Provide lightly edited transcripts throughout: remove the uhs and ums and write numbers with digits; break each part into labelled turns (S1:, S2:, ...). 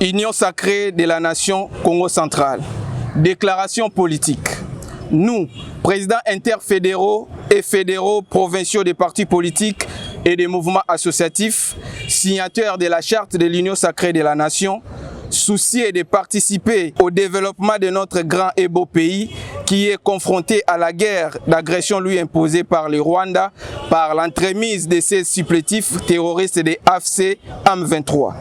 S1: Union sacrée de la nation Congo central. Déclaration politique. Nous, présidents interfédéraux et fédéraux provinciaux des partis politiques et des mouvements associatifs, signataires de la charte de l'Union sacrée de la nation, souciés de participer au développement de notre grand et beau pays qui est confronté à la guerre d'agression lui imposée par le Rwanda par l'entremise de ces supplétifs terroristes des AFC M23.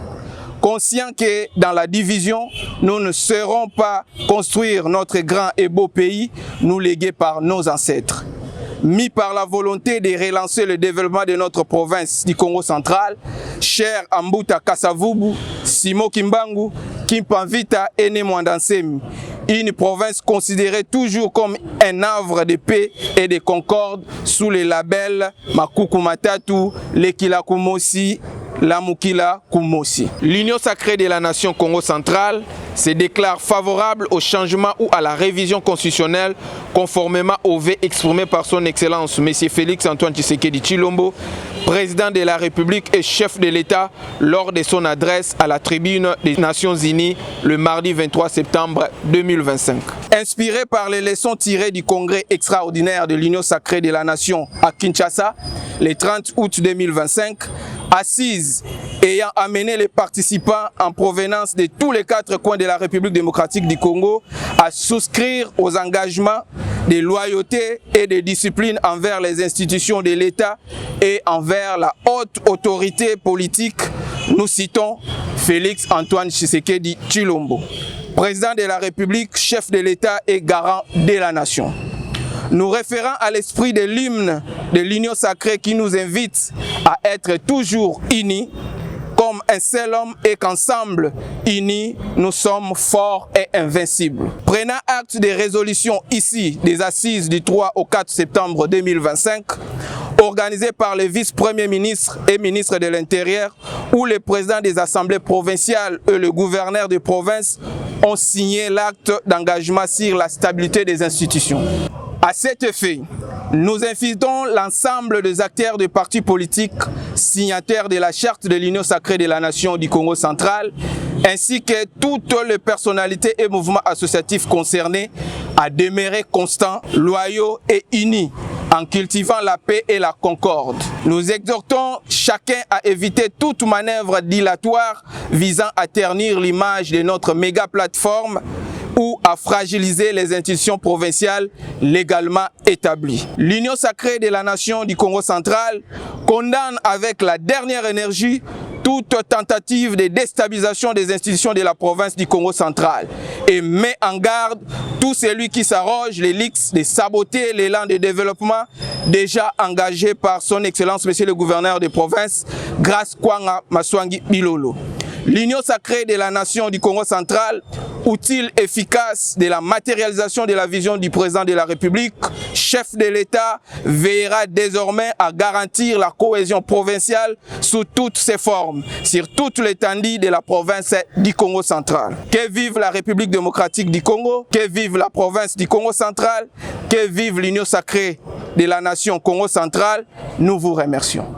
S1: Conscients que dans la division, nous ne saurons pas construire notre grand et beau pays nous légué par nos ancêtres. Mis par la volonté de relancer le développement de notre province du Congo central, cher Ambuta Kasavubu, Simo Kimbangu, Kimpanvita et Nemwandansemi, une province considérée toujours comme un havre de paix et de concorde sous les labels Makuku Matatu, Lekila Kumosi, Lamukila Kumosi. L'Union sacrée de la nation Congo centrale se déclare favorable au changement ou à la révision constitutionnelle conformément au vœu exprimé par son Excellence M. Félix Antoine Tshisekedi Tshilombo, président de la République et chef de l'État lors de son adresse à la tribune des Nations Unies le mardi 23 septembre 2025. Inspiré par les leçons tirées du congrès extraordinaire de l'Union sacrée de la nation à Kinshasa le 30 août 2025, assise ayant amené les participants en provenance de tous les 4 coins de la République démocratique du Congo à souscrire aux engagements de loyauté et de discipline envers les institutions de l'État et envers la haute autorité politique, nous citons Félix Antoine Tshisekedi Tshilombo, président de la République, chef de l'État et garant de la nation. Nous référons à l'esprit de l'hymne de l'Union sacrée qui nous invite à être toujours unis comme un seul homme et qu'ensemble, unis, nous sommes forts et invincibles. Prenant acte des résolutions ici des assises du 3 au 4 septembre 2025, organisées par le vice-premier ministre et ministre de l'Intérieur, où les présidents des assemblées provinciales et le gouverneur de province ont signé l'acte d'engagement sur la stabilité des institutions. À cet effet, nous invitons l'ensemble des acteurs des partis politiques signataires de la charte de l'Union sacrée de la nation du Congo central, ainsi que toutes les personnalités et mouvements associatifs concernés à demeurer constants, loyaux et unis en cultivant la paix et la concorde. Nous exhortons chacun à éviter toute manœuvre dilatoire visant à ternir l'image de notre méga plateforme ou à fragiliser les institutions provinciales légalement établies. L'Union sacrée de la nation du Congo central condamne avec la dernière énergie toute tentative de déstabilisation des institutions de la province du Congo central et met en garde tout celui qui s'arroge les lix de saboter l'élan de développement déjà engagé par son Excellence Monsieur le gouverneur de province, Grace Kwanga Maswangi Bilolo. L'Union sacrée de la nation du Congo central, outil efficace de la matérialisation de la vision du président de la République, chef de l'État, veillera désormais à garantir la cohésion provinciale sous toutes ses formes, sur toute l'étendue de la province du Congo central. Que vive la République démocratique du Congo, que vive la province du Congo central, que vive l'Union sacrée de la nation Congo central, nous vous remercions.